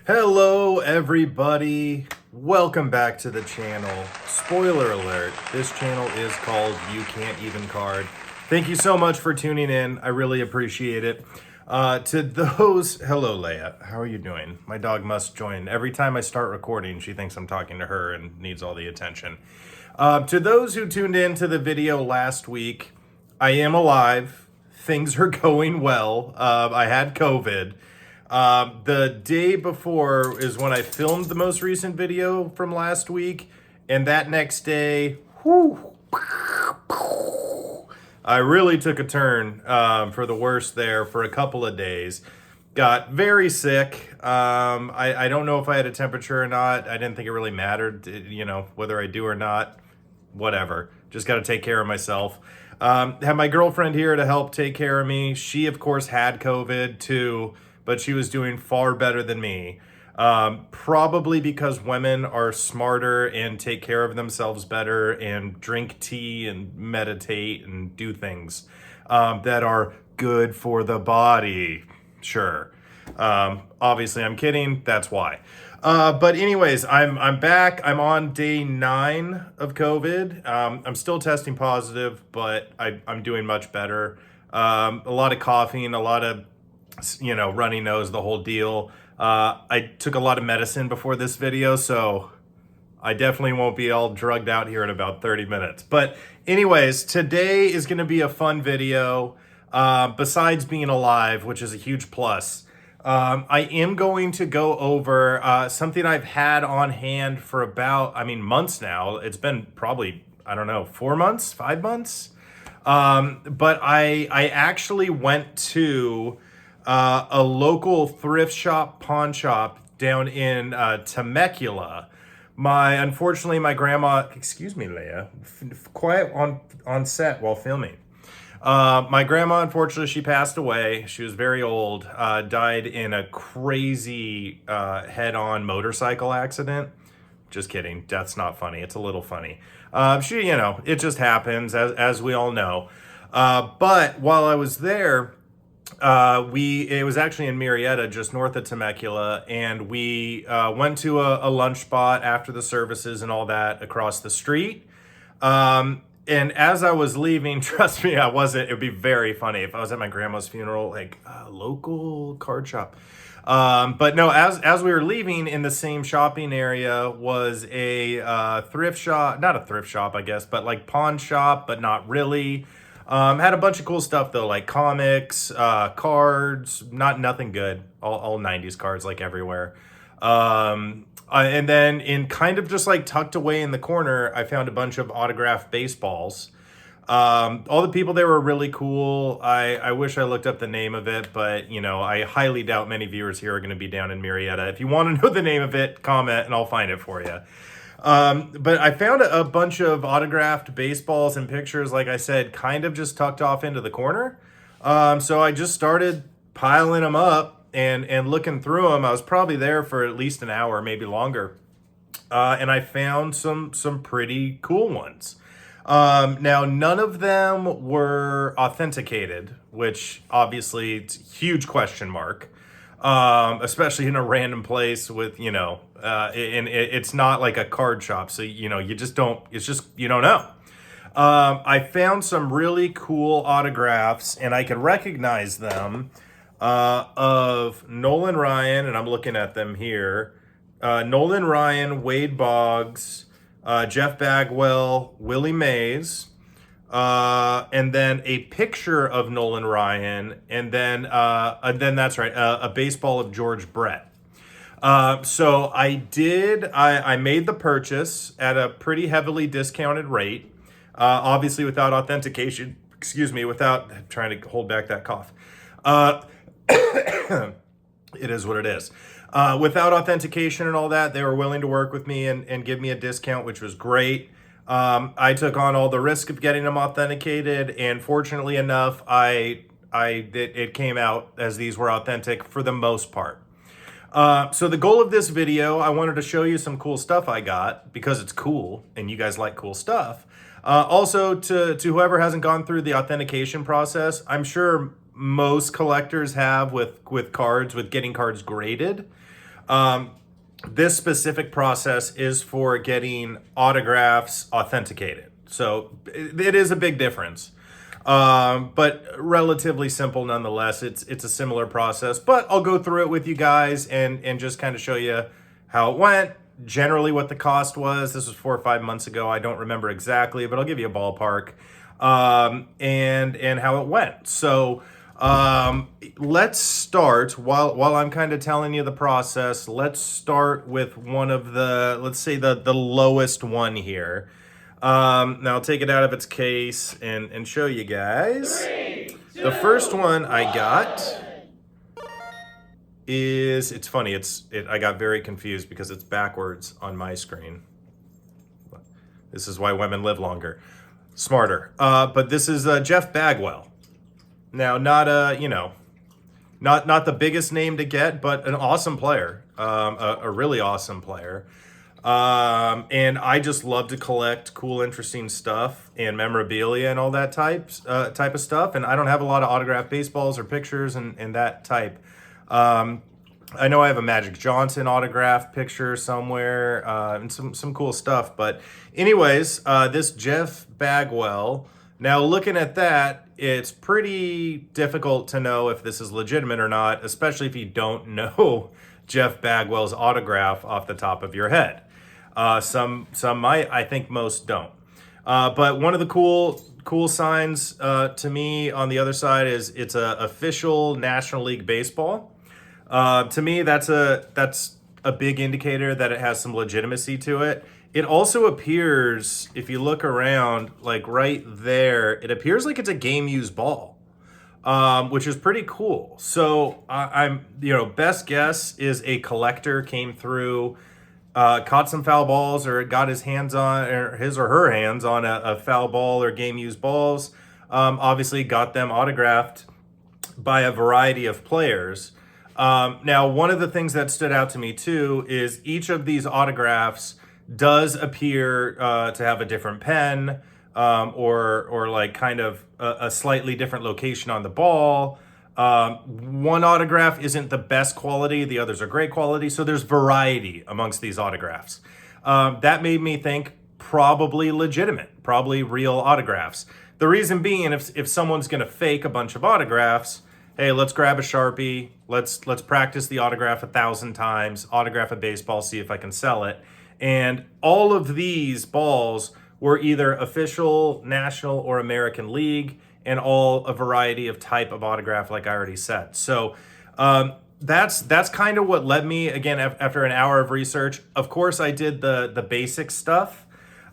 Hello everybody, welcome back to the channel. Spoiler alert, this channel is called YouCantEvenCard. Thank you so much for tuning in, I really appreciate it. Hello Leia, how are you doing? My dog must join. Every time I start recording, she thinks I'm talking to her and needs all the attention. To those who tuned in to the video last week, I am alive, things are going well. I had COVID. The day before is when I filmed the most recent video from last week, and that next day, I really took a turn for the worse there for a couple of days. Got very sick. I don't know if I had a temperature or not. I didn't think it really mattered, whether I do or not. Whatever. Just got to take care of myself. Had my girlfriend here to help take care of me. She, of course, had COVID too, but she was doing far better than me. Probably because women are smarter and take care of themselves better and drink tea and meditate and do things that are good for the body. Sure. Obviously, I'm kidding. That's why. But anyways, I'm back. I'm on day 9 of COVID. I'm still testing positive, but I'm doing much better. A lot of coughing, a lot of runny nose, the whole deal. I took a lot of medicine before this video, so I definitely won't be all drugged out here in about 30 minutes. But anyways, today is going to be a fun video. Besides being alive, which is a huge plus, I am going to go over something I've had on hand for about, months now. It's been probably, 4 months, 5 months. But I actually went to a local thrift shop, pawn shop down in Temecula. Unfortunately, my grandma, excuse me, Leia, quiet on set while filming. My grandma, unfortunately, she passed away. She was very old, died in a crazy head-on motorcycle accident. Just kidding. Death's not funny. It's a little funny. It just happens, as we all know. But while I was there, it was actually in Murrieta, just north of Temecula, and we went to a lunch spot after the services and all that across the street. And as I was leaving, trust me, it would be very funny if I was at my grandma's funeral, like a local card shop. But no, as we were leaving, in the same shopping area was a thrift shop, not a thrift shop, I guess, but like pawn shop, but not really. Had a bunch of cool stuff though, like comics, cards, nothing good, all 90s cards like everywhere. And then in kind of just like tucked away in the corner, I found a bunch of autographed baseballs. All the people there were really cool. I wish I looked up the name of it, but I highly doubt many viewers here are going to be down in Murrieta. If you want to know the name of it, comment and I'll find it for you. But I found a bunch of autographed baseballs and pictures, like I said, kind of just tucked off into the corner. So I just started piling them up and looking through them. I was probably there for at least an hour, maybe longer. And I found some pretty cool ones. Now, none of them were authenticated, which obviously it's a huge question mark. Especially in a random place with, it's not like a card shop. So, you don't know. I found some really cool autographs and I could recognize them, of Nolan Ryan, and I'm looking at them here. Nolan Ryan, Wade Boggs, Jeff Bagwell, Willie Mays, and then a picture of Nolan Ryan, and then that's right, a baseball of George Brett. So I made the purchase at a pretty heavily discounted rate, obviously without authentication, without trying to hold back that cough. It is what it is. Without authentication and all that, they were willing to work with me and give me a discount, which was great. I took on all the risk of getting them authenticated, and fortunately enough, it came out as these were authentic for the most part. So the goal of this video, I wanted to show you some cool stuff I got because it's cool and you guys like cool stuff. Also to whoever hasn't gone through the authentication process, I'm sure most collectors have with cards, with getting cards graded. This specific process is for getting autographs authenticated. So it is a big difference, but relatively simple nonetheless. It's a similar process, but I'll go through it with you guys and just kind of show you how it went, generally what the cost was. This was 4 or 5 months ago. I don't remember exactly, but I'll give you a ballpark, and how it went. So let's start, while I'm kind of telling you the process, let's start with one of the, let's say the lowest one here. Now I'll take it out of its case and show you guys. 3, 2, the first one I got is, it's funny, I got very confused because it's backwards on my screen. This is why women live longer, smarter. But this is Jeff Bagwell. Now, not not the biggest name to get, but an awesome player, a really awesome player. And I just love to collect cool, interesting stuff and memorabilia and all that type of stuff. And I don't have a lot of autographed baseballs or pictures and that type. I know I have a Magic Johnson autograph picture somewhere, and some cool stuff. But anyways, this Jeff Bagwell. Now, looking at that, it's pretty difficult to know if this is legitimate or not, especially if you don't know Jeff Bagwell's autograph off the top of your head. Some might, I think most don't. But one of the cool signs to me on the other side is it's a official National League Baseball. To me, that's a big indicator that it has some legitimacy to it. It also appears, if you look around, like right there, it appears like it's a game-used ball, which is pretty cool. So I'm, best guess is a collector came through, caught some foul balls, or got his or her hands on a foul ball or game-used balls. Obviously got them autographed by a variety of players. Now, one of the things that stood out to me too is each of these autographs does appear to have a different pen, or like kind of a slightly different location on the ball. One autograph isn't the best quality, the others are great quality, so there's variety amongst these autographs. That made me think probably legitimate, probably real autographs. The reason being, if someone's going to fake a bunch of autographs, hey, let's grab a Sharpie, let's practice the autograph 1,000 times, autograph a baseball, see if I can sell it. And all of these balls were either official, National, or American League, and all a variety of type of autograph, like I already said. So that's kind of what led me, again, after an hour of research. Of course, I did the basic stuff.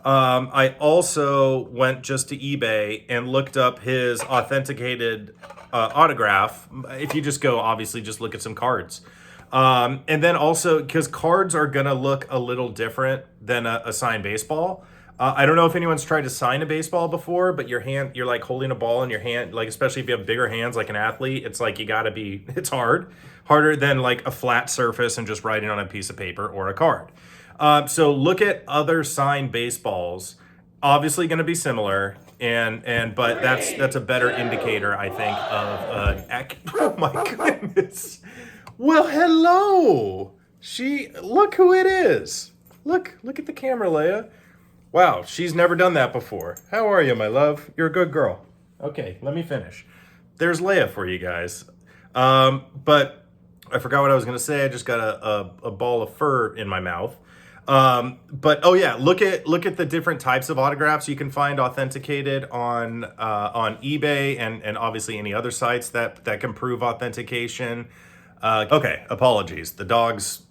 I also went just to eBay and looked up his authenticated autograph. If you just go, obviously, just look at some cards. And then also, because cards are going to look a little different than a signed baseball. I don't know if anyone's tried to sign a baseball before, but you're like holding a ball in your hand, like especially if you have bigger hands like an athlete, it's like it's harder than like a flat surface and just writing on a piece of paper or a card. So look at other signed baseballs, obviously going to be similar. But that's a better indicator, I think, of oh my goodness. Well, hello. Look who it is. Look at the camera, Leia. Wow, she's never done that before. How are you, my love? You're a good girl. Okay, let me finish. There's Leia for you guys. But I forgot what I was going to say. I just got a ball of fur in my mouth. But oh yeah, look at the different types of autographs you can find authenticated on eBay and obviously any other sites that can prove authentication. Okay, apologies. The dogs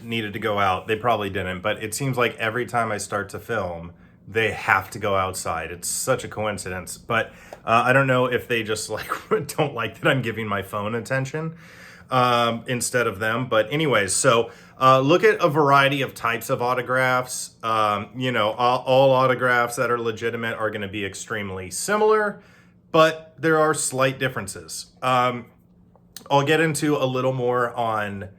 needed to go out. They probably didn't, but it seems like every time I start to film, they have to go outside. It's such a coincidence, but I don't know if they just like don't like that I'm giving my phone attention instead of them. But anyways, so look at a variety of types of autographs. All autographs that are legitimate are going to be extremely similar, but there are slight differences. I'll get into a little more on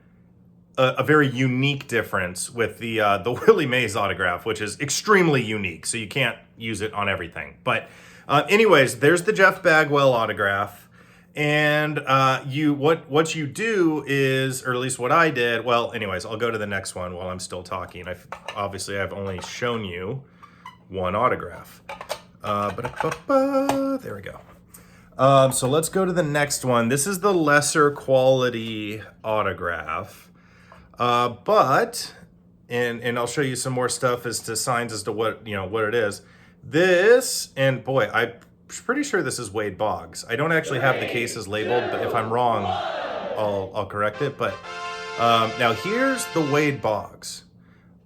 a very unique difference with the Willie Mays autograph, which is extremely unique, so you can't use it on everything. But anyways, there's the Jeff Bagwell autograph, And what you do is, or at least what I did, well, anyways, I'll go to the next one while I'm still talking. Obviously, I've only shown you one autograph. There we go. So let's go to the next one. This is the lesser quality autograph. And I'll show you some more stuff as to signs as to what it is. This, and boy, I'm pretty sure this is Wade Boggs. I don't actually have the cases labeled, but if I'm wrong, I'll correct it. But now here's the Wade Boggs.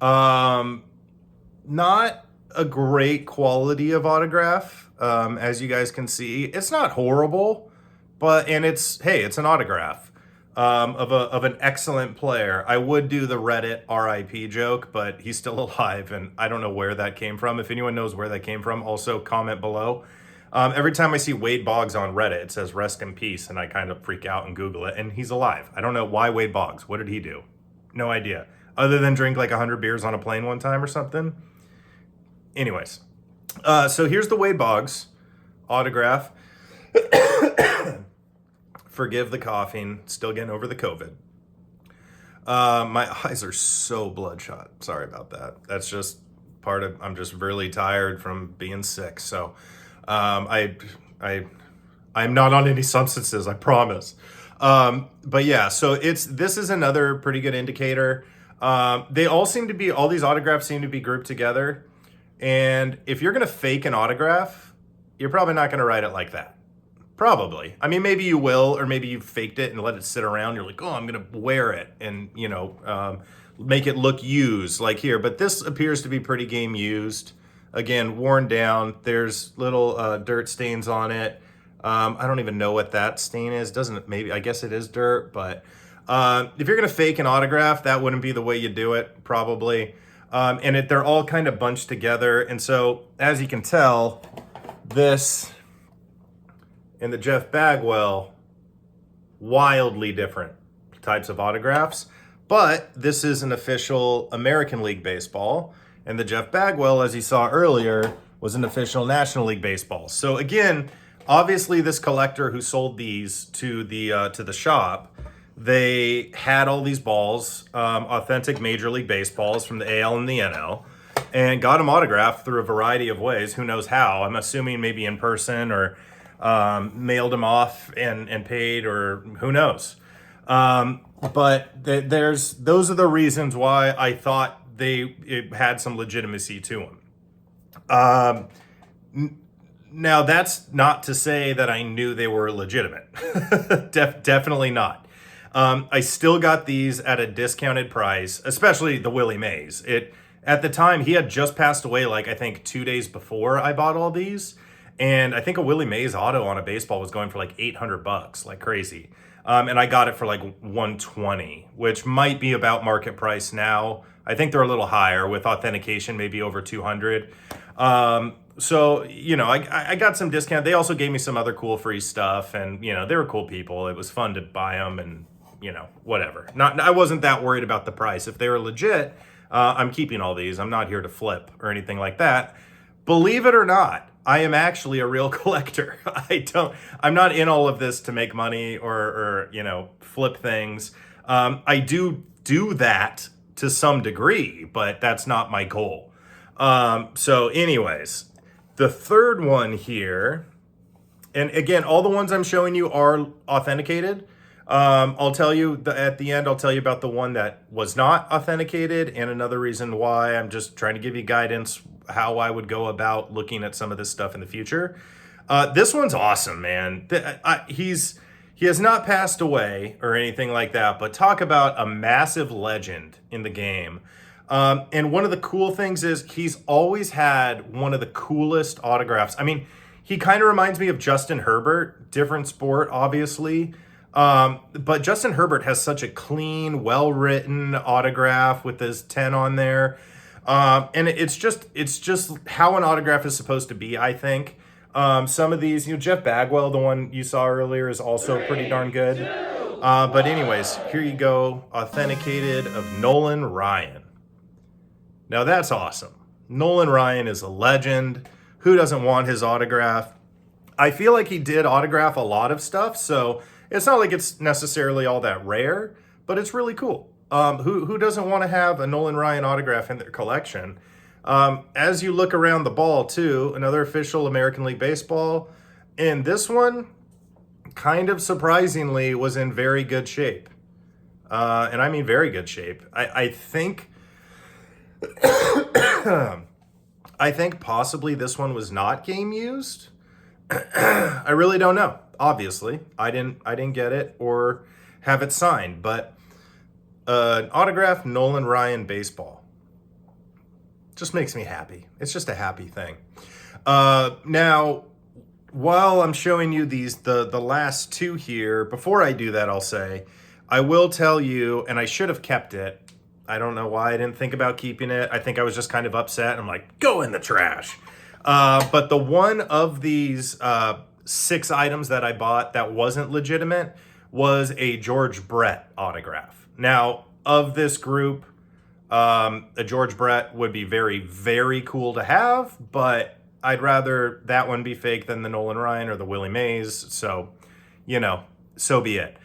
Not a great quality of autograph. As you guys can see, it's not horrible, it's an autograph of an excellent player. I would do the Reddit RIP joke, but he's still alive, and I don't know where that came from. If anyone knows where that came from, also comment below. Every time I see Wade Boggs on Reddit, it says rest in peace, and I kind of freak out and Google it, and he's alive. I don't know why Wade Boggs. What did he do? No idea. Other than drink like 100 beers on a plane one time or something. Anyways. So here's the Wade Boggs autograph. Forgive the coughing, still getting over the COVID. My eyes are so bloodshot. Sorry about that. That's just I'm just really tired from being sick. So I'm not on any substances, I promise. But yeah, so this is another pretty good indicator. All these autographs seem to be grouped together. And if you're going to fake an autograph, you're probably not going to write it like that. Probably. I mean, maybe you will, or maybe you faked it and let it sit around. You're like, oh, I'm going to wear it and, make it look used like here. But this appears to be pretty game used. Again, worn down. There's little dirt stains on it. I don't even know what that stain is. I guess it is dirt. But if you're going to fake an autograph, that wouldn't be the way you do it, probably. They're all kind of bunched together. And so, as you can tell, this and the Jeff Bagwell, wildly different types of autographs. But this is an official American League Baseball. And the Jeff Bagwell, as you saw earlier, was an official National League Baseball. So again, obviously this collector who sold these to the shop, they had all these balls, authentic Major League Baseballs from the AL and the NL, and got them autographed through a variety of ways. Who knows how? I'm assuming maybe in person or mailed them off and paid, or who knows. But those are the reasons why I thought it had some legitimacy to them. Now, that's not to say that I knew they were legitimate. Definitely not. I still got these at a discounted price, especially the Willie Mays. At the time, he had just passed away, I think 2 days before I bought all these. And I think a Willie Mays auto on a baseball was going for $800, like crazy. And I got it for $120, which might be about market price now. I think they're a little higher with authentication, maybe over $200. So, I got some discount. They also gave me some other cool free stuff, and, they were cool people. It was fun to buy them and, whatever. I wasn't that worried about the price. If they were legit, I'm keeping all these. I'm not here to flip or anything like that. Believe it or not, I am actually a real collector. I'm not in all of this to make money or flip things. I do that to some degree, but that's not my goal. So anyways, the third one here, and again, all the ones I'm showing you are authenticated. I'll tell you at the end, I'll tell you about the one that was not authenticated and another reason why. I'm just trying to give you guidance how I would go about looking at some of this stuff in the future. This one's awesome, man. He has not passed away or anything like that, but talk about a massive legend in the game. And one of the cool things is he's always had one of the coolest autographs. I mean, he kind of reminds me of Justin Herbert, different sport, obviously. But Justin Herbert has such a clean, well-written autograph with his 10 on there. And it's just how an autograph is supposed to be, I think. Some of these, Jeff Bagwell, the one you saw earlier, is also pretty darn good. But anyways, here you go. Authenticated of Nolan Ryan. Now that's awesome. Nolan Ryan is a legend. Who doesn't want his autograph? I feel like he did autograph a lot of stuff, so it's not like it's necessarily all that rare, but it's really cool. Who doesn't want to have a Nolan Ryan autograph in their collection? As you look around the ball, too, another official American League Baseball, and this one, kind of surprisingly, was in very good shape. And I mean very good shape. I think I think possibly this one was not game used. I really don't know. Obviously, I didn't get it or have it signed, but an autographed Nolan Ryan baseball just makes me happy. It's just a happy thing. Now, while I'm showing you the last two here, before I do that, I'll say I will tell you, and I should have kept it. I don't know why I didn't think about keeping it. I think I was just kind of upset. I'm like, go in the trash. But the one of these 6 items that I bought that wasn't legitimate was a George Brett autograph. Now, of this group, a George Brett would be very, very cool to have, but I'd rather that one be fake than the Nolan Ryan or the Willie Mays. So, you know, so be it.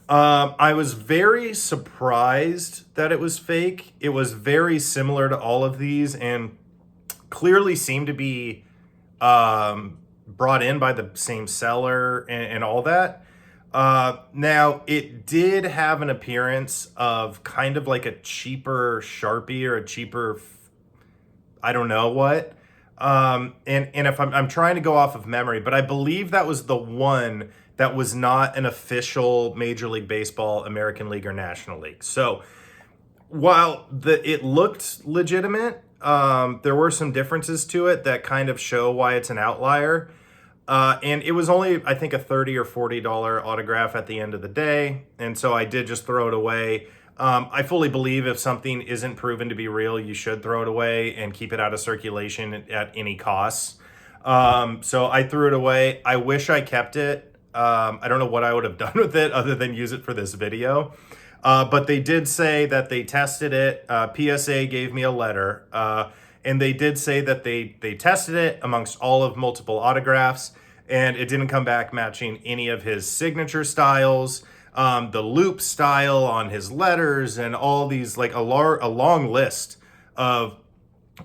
I was very surprised that it was fake. It was very similar to all of these and clearly seemed to be brought in by the same seller and all that. Now, it did have an appearance of kind of like a cheaper Sharpie or a cheaper, I don't know what. And if I'm trying to go off of memory, but I believe that was the one that was not an official Major League Baseball, American League, or National League. So while it looked legitimate, there were some differences to it that kind of show why it's an outlier. And it was only, I think, a $30 or $40 autograph at the end of the day. And so I did just throw it away. I fully believe if something isn't proven to be real, you should throw it away and keep it out of circulation at any cost. So I threw it away. I wish I kept it. I don't know what I would have done with it other than use it for this video. But they did say that they tested it. PSA gave me a letter. And they did say that they tested it amongst all of multiple autographs. And it didn't come back matching any of his signature styles, the loop style on his letters, and all these, like a long list of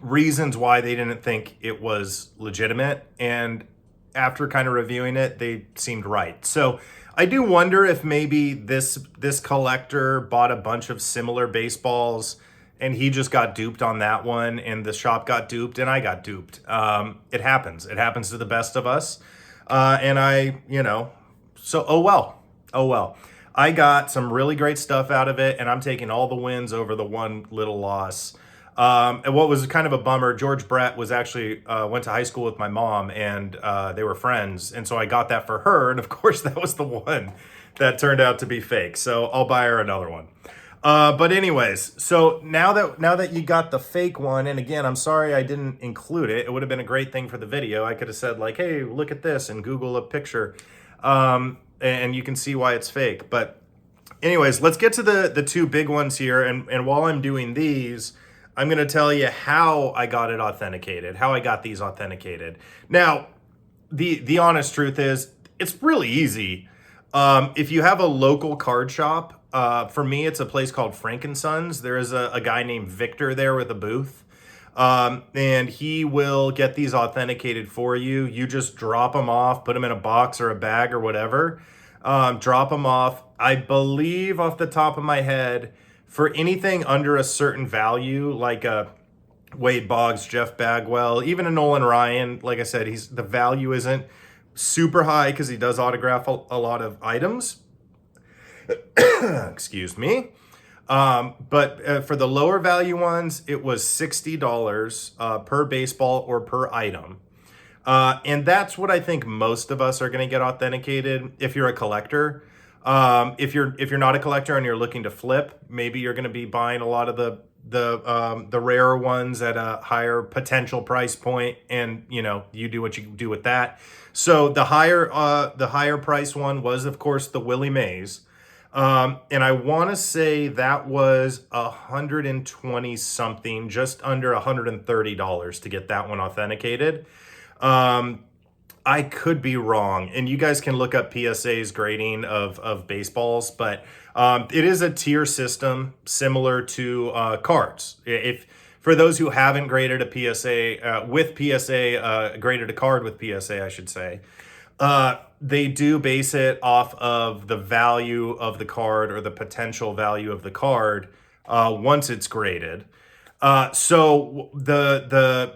reasons why they didn't think it was legitimate. And after kind of reviewing it, they seemed right. So I do wonder if maybe this collector bought a bunch of similar baseballs and he just got duped on that one, and the shop got duped and I got duped. It happens. It happens to the best of us. And oh well. I got some really great stuff out of it, and I'm taking all the wins over the one little loss. And what was kind of a bummer, George Brett was actually, went to high school with my mom, and they were friends. And so I got that for her. And of course, that was the one that turned out to be fake. So I'll buy her another one. But anyways, so now that you got the fake one, and again, I'm sorry I didn't include it. It would have been a great thing for the video. I could have said like, hey, look at this, and Google a picture. And you can see why it's fake. But anyways, let's get to the two big ones here. And while I'm doing these, I'm going to tell you how I got it authenticated, how I got these authenticated. Now, the honest truth is, it's really easy. If you have a local card shop, for me, it's a place called Frankensons. There is a guy named Victor there with a booth. And he will get these authenticated for you. You just drop them off, put them in a box or a bag or whatever. Drop them off. I believe off the top of my head, for anything under a certain value, like a Wade Boggs, Jeff Bagwell, even a Nolan Ryan, like I said, the value isn't super high because he does autograph a lot of items. Excuse me. But for the lower value ones, it was $60 per baseball or per item. And that's what I think most of us are going to get authenticated if you're a collector. If you're not a collector and you're looking to flip, maybe you're going to be buying a lot of the rarer ones at a higher potential price point, and you do what you do with that. So the higher price one was, of course, the Willie Mays. And I want to say that was $120 something, just under $130 to get that one authenticated. I could be wrong, and you guys can look up PSA's grading of baseballs, but it is a tier system similar to cards. If for those who haven't graded a PSA with PSA, graded a card with PSA, I should say, they do base it off of the value of the card or the potential value of the card once it's graded. So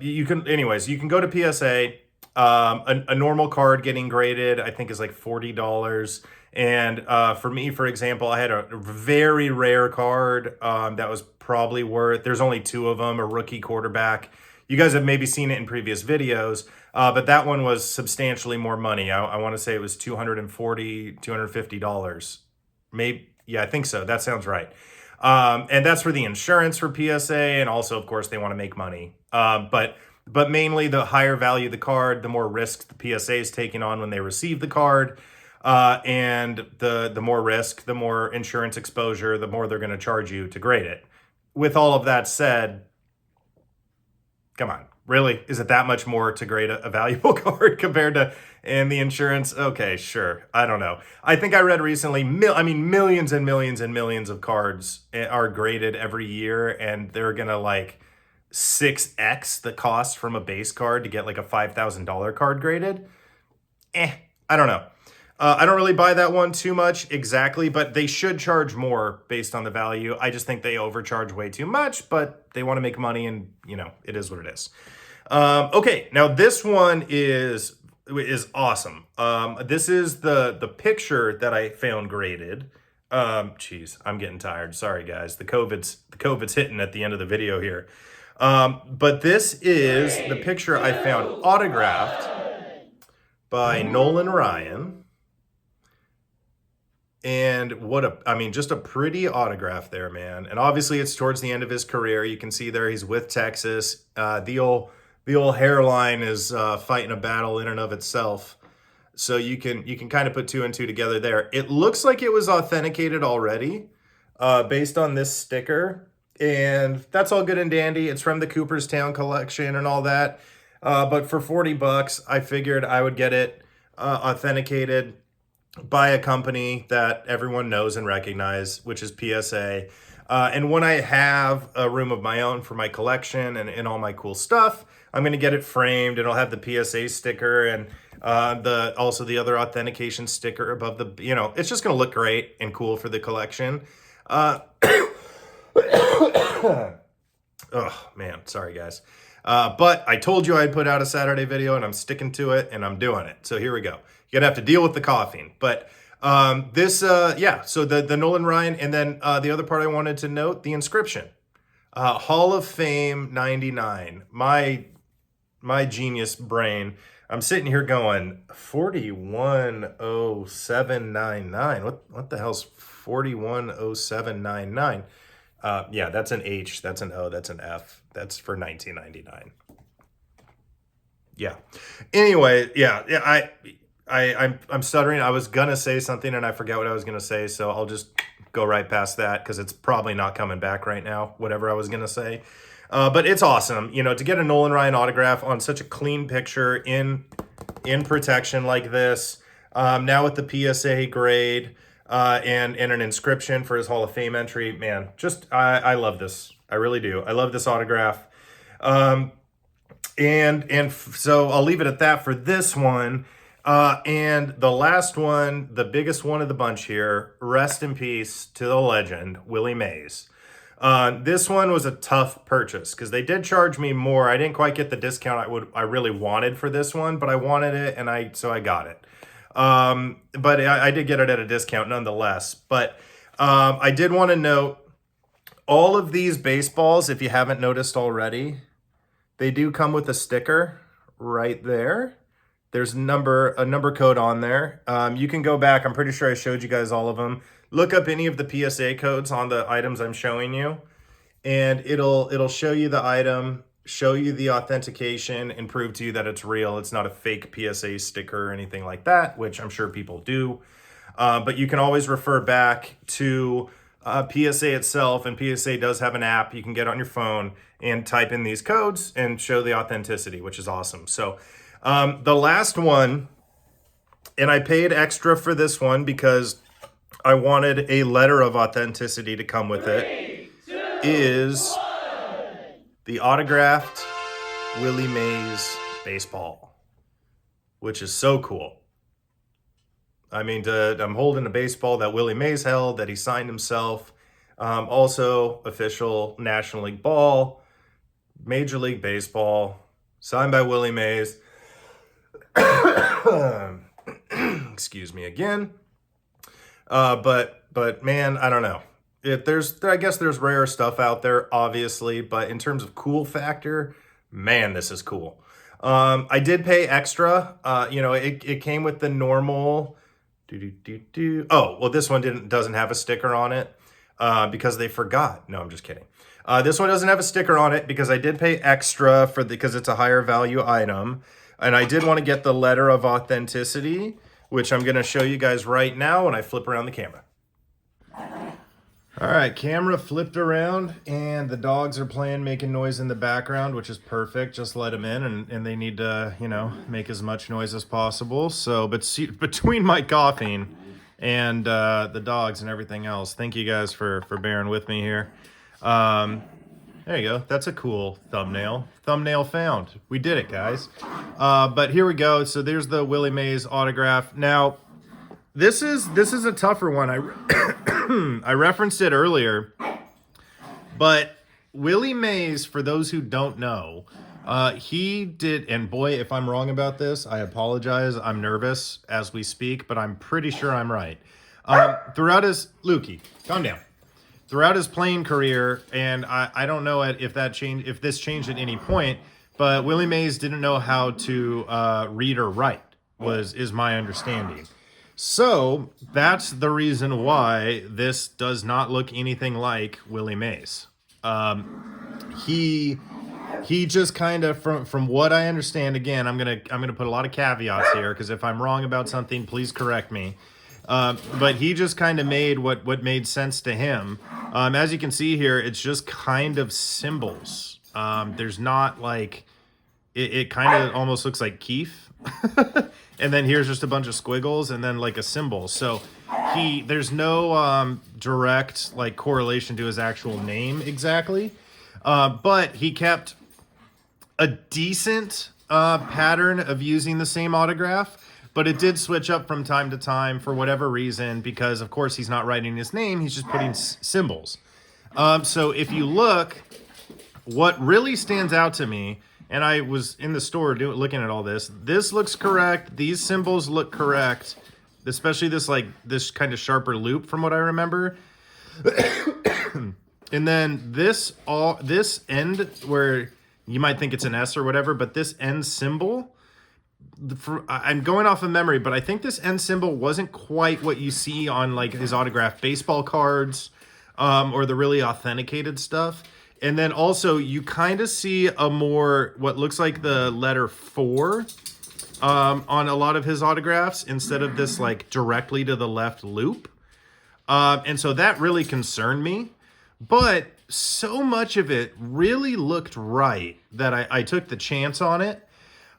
you can go to PSA. A normal card getting graded, I think, is like $40. And for me, for example, I had a very rare card that was probably worth, there's only two of them, a rookie quarterback. You guys have maybe seen it in previous videos, but that one was substantially more money. I want to say it was $240, $250. Maybe, yeah, I think so. That sounds right. And that's for the insurance for PSA, and also, of course, they want to make money. But mainly the higher value the card, the more risk the PSA is taking on when they receive the card. And the more risk, the more insurance exposure, the more they're going to charge you to grade it. With all of that said, come on, really? Is it that much more to grade a valuable card compared to and the insurance? Okay, sure. I don't know. I think I read recently, millions and millions and millions of cards are graded every year, and they're going to like 6x the cost from a base card to get like a $5,000 card graded. I don't know. I don't really buy that one too much exactly, but they should charge more based on the value. I just think they overcharge way too much, but they want to make money, and you know, it is what it is. Okay, now this one is awesome. This is the picture that I found graded. Geez, I'm getting tired. Sorry guys. The COVID's hitting at the end of the video here. But this is the picture I found autographed by Nolan Ryan. And just a pretty autograph there, man. And obviously it's towards the end of his career. You can see there he's with Texas. The old hairline is fighting a battle in and of itself. So you can kind of put two and two together there. It looks like it was authenticated already based on this sticker. And that's all good and dandy. It's from the Cooperstown collection and all that. But for $40, I figured I would get it authenticated by a company that everyone knows and recognize, which is PSA. And when I have a room of my own for my collection and all my cool stuff, I'm going to get it framed. It'll have the PSA sticker and also the other authentication sticker above the, it's just going to look great and cool for the collection. Oh man, sorry guys. But I told you I'd put out a Saturday video, and I'm sticking to it, and I'm doing it. So here we go. You're gonna have to deal with the coughing. But so the Nolan Ryan, and then the other part I wanted to note, the inscription. Hall of Fame 99. My genius brain. I'm sitting here going 410799. What the hell's 410799? Yeah, that's an H, that's an O, that's an F. That's for 1999. Yeah. Anyway, yeah. I'm stuttering. I was gonna say something and I forgot what I was gonna say, so I'll just go right past that because it's probably not coming back right now. Whatever I was gonna say, but it's awesome, to get a Nolan Ryan autograph on such a clean picture in protection like this. Now with the PSA grade. And an inscription for his Hall of Fame entry. Man, I love this. I really do. I love this autograph. So I'll leave it at that for this one. And the last one, the biggest one of the bunch here, rest in peace to the legend, Willie Mays. This one was a tough purchase because they did charge me more. I didn't quite get the discount I really wanted for this one, but I wanted it, and so I got it. But I did get it at a discount nonetheless. But I did want to note all of these baseballs, if you haven't noticed already, they do come with a sticker right there. There's a number code on there. You can go back. I'm pretty sure I showed you guys all of them. Look up any of the PSA codes on the items I'm showing you, and it'll show you the item, show you the authentication, and prove to you that it's real. It's not a fake PSA sticker or anything like that, which I'm sure people do. But you can always refer back to PSA itself, and PSA does have an app you can get on your phone and type in these codes and show the authenticity, which is awesome. So The last one, and I paid extra for this one because I wanted a letter of authenticity to come with it, is the autographed Willie Mays baseball, which is so cool. I mean, I'm holding a baseball that Willie Mays held, that he signed himself. Also, official National League ball, Major League Baseball, signed by Willie Mays. Excuse me again. But man, I don't know. I guess there's rare stuff out there, obviously, but in terms of cool factor, man, this is cool. I did pay extra. It came with the normal. Oh, well, this one doesn't have a sticker on it because they forgot. No, I'm just kidding. This one doesn't have a sticker on it because I did pay extra because it's a higher value item. And I did want to get the letter of authenticity, which I'm going to show you guys right now when I flip around the camera. All right, camera flipped around, and the dogs are playing, making noise in the background, which is perfect. Just let them in, and they need to, make as much noise as possible. So, but between my coughing and the dogs and everything else, thank you guys for bearing with me here. There you go. That's a cool thumbnail. Thumbnail found. We did it, guys. But here we go. So there's the Willie Mays autograph. Now, this is a tougher one. I referenced it earlier, but Willie Mays, for those who don't know, he did, and boy, if I'm wrong about this, I apologize. I'm nervous as we speak, but I'm pretty sure I'm right. Throughout his, Lukey, calm down. Throughout his playing career, and I don't know if this changed at any point, but Willie Mays didn't know how to read or write, is my understanding. So that's the reason why this does not look anything like Willie Mays. He just kind of, from what I understand, again, I'm gonna put a lot of caveats here because if I'm wrong about something, please correct me. But he just kind of made what made sense to him. As you can see here, it's just kind of symbols. There's not like, it kind of almost looks like Keith. And then here's just a bunch of squiggles and then like a symbol. So there's no direct like correlation to his actual name exactly. But he kept a decent pattern of using the same autograph. But it did switch up from time to time for whatever reason, because of course he's not writing his name, he's just putting symbols. So if you look, what really stands out to me, and I was in the store looking at all this looks correct, these symbols look correct, especially this kind of sharper loop from what I remember. And then this end where you might think it's an S or whatever, but this end symbol, I'm going off of memory, but I think this end symbol wasn't quite what you see on like his autographed baseball cards or the really authenticated stuff. And then also you kind of see a more, what looks like the letter 4 on a lot of his autographs instead of this like directly to the left loop. And so that really concerned me. But so much of it really looked right that I took the chance on it.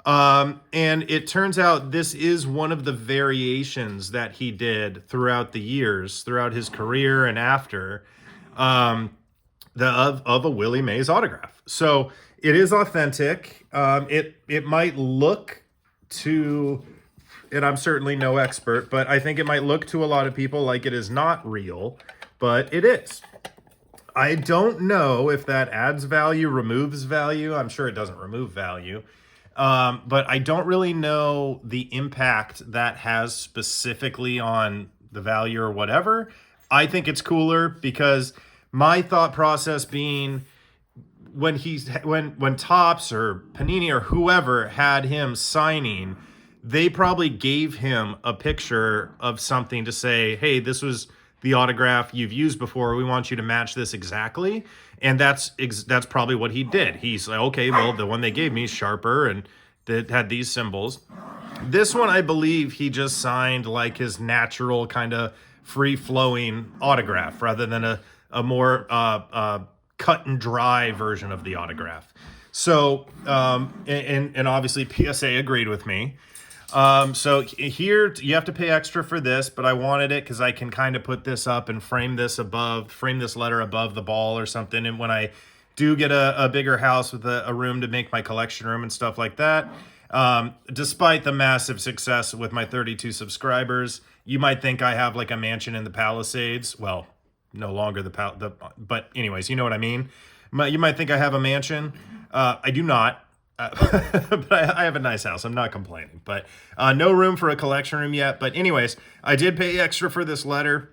And it turns out this is one of the variations that he did throughout the years, throughout his career and after, of a Willie Mays autograph. So it is authentic. It might look to, and I'm certainly no expert, but I think it might look to a lot of people like it is not real, but it is. I don't know if that adds value, removes value. I'm sure it doesn't remove value. But I don't really know the impact that has specifically on the value or whatever. I think it's cooler because my thought process being when Topps or Panini or whoever had him signing, they probably gave him a picture of something to say, hey, this was the autograph you've used before. We want you to match this exactly. And that's probably what he did. He's like, okay, well, the one they gave me is sharper and that had these symbols. This one, I believe he just signed like his natural kind of free-flowing autograph rather than a more cut and dry version of the autograph. So, and obviously PSA agreed with me. So here you have to pay extra for this, but I wanted it because I can kind of put this up and frame this letter above the ball or something. And when I do get a bigger house with a room to make my collection room and stuff like that, despite the massive success with my 32 subscribers, you might think I have like a mansion in the Palisades. Well, no longer but anyways, you know what I mean? You might think I have a mansion. I do not. But I have a nice house. I'm not complaining. But no room for a collection room yet. But anyways, I did pay extra for this letter.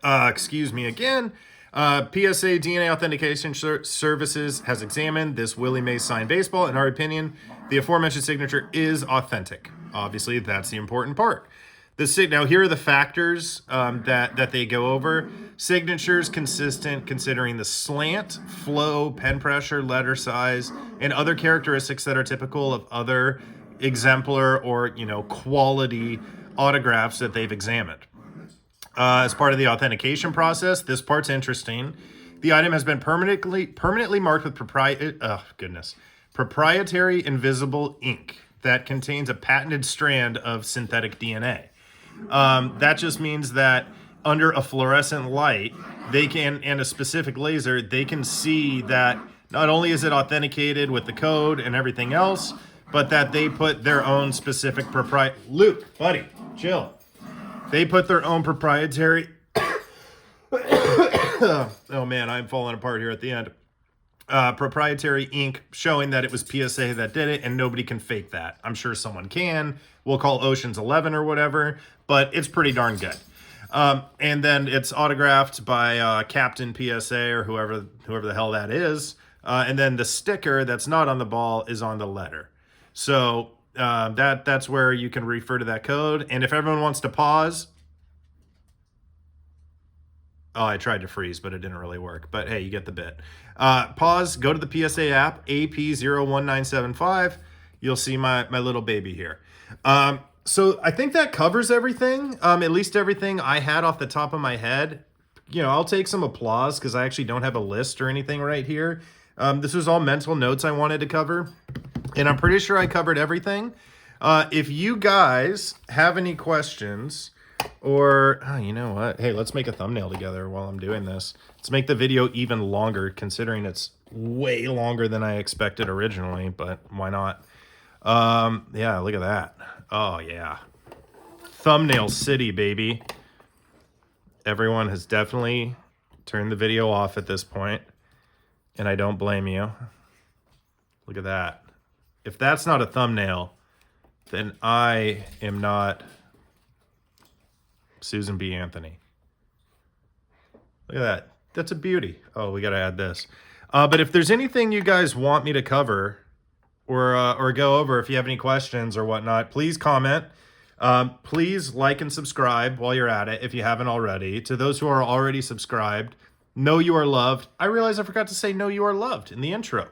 Excuse me again. PSA DNA Authentication Services has examined this Willie Mays signed baseball. In our opinion, the aforementioned signature is authentic. Obviously, that's the important part. Now, here are the factors that they go over. Signatures consistent considering the slant, flow, pen pressure, letter size, and other characteristics that are typical of other exemplar or, quality autographs that they've examined. As part of the authentication process, this part's interesting. The item has been permanently marked with proprietary invisible ink that contains a patented strand of synthetic DNA. That just means that under a fluorescent light, and a specific laser, they can see that not only is it authenticated with the code and everything else, but that they put their own specific Luke, buddy, chill. They put their own proprietary, oh man, I'm falling apart here at the end. Proprietary ink showing that it was PSA that did it, and nobody can fake that. I'm sure someone can. We'll call Ocean's 11 or whatever, but it's pretty darn good. And then it's autographed by Captain PSA or whoever the hell that is. And then the sticker that's not on the ball is on the letter. So that's where you can refer to that code. And if everyone wants to pause, oh, I tried to freeze, but it didn't really work. But hey, you get the bit. Pause, go to the PSA app, AP01975. You'll see my little baby here. So I think that covers everything, at least everything I had off the top of my head. I'll take some applause because I actually don't have a list or anything right here. This was all mental notes I wanted to cover, and I'm pretty sure I covered everything. If you guys have any questions, or, oh, you know what? Hey, let's make a thumbnail together while I'm doing this. Let's make the video even longer, considering it's way longer than I expected originally, but why not? Yeah, look at that. Oh, yeah. Thumbnail city, baby. Everyone has definitely turned the video off at this point, and I don't blame you. Look at that. If that's not a thumbnail, then I am not Susan B. Anthony. Look at that. That's a beauty. Oh, we got to add this. But if there's anything you guys want me to cover or go over, if you have any questions or whatnot, please comment. Please like and subscribe while you're at it if you haven't already. To those who are already subscribed, know you are loved. I realize I forgot to say know you are loved in the intro.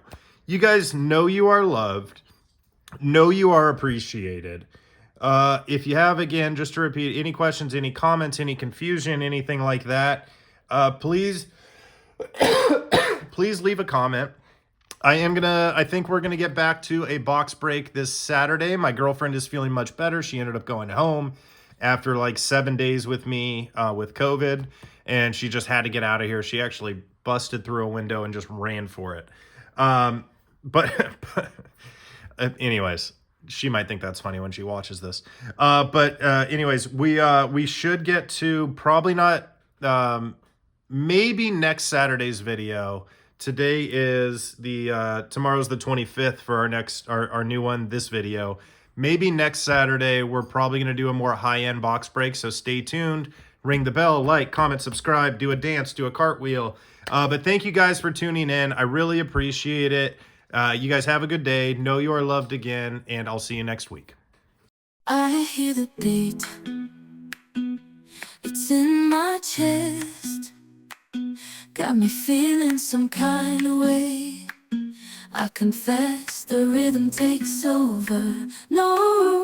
You guys know you are loved. Know you are appreciated. If you have, again, just to repeat, any questions, any comments, any confusion, anything like that, please leave a comment. I think we're gonna get back to a box break this Saturday. My girlfriend is feeling much better. She ended up going home after like 7 days with me with COVID, and she just had to get out of here. She actually busted through a window and just ran for it. But anyways, she might think that's funny when she watches this. But anyways, we should get to probably not, maybe next Saturday's video. Today is tomorrow's the 25th for our new one, this video. Maybe next Saturday, we're probably going to do a more high-end box break, so stay tuned. Ring the bell, like, comment, subscribe, do a dance, do a cartwheel. But thank you guys for tuning in. I really appreciate it. You guys have a good day. Know you are loved again, and I'll see you next week. I hear the beat. It's in my chest. Got me feeling some kind of way. I confess the rhythm takes over. No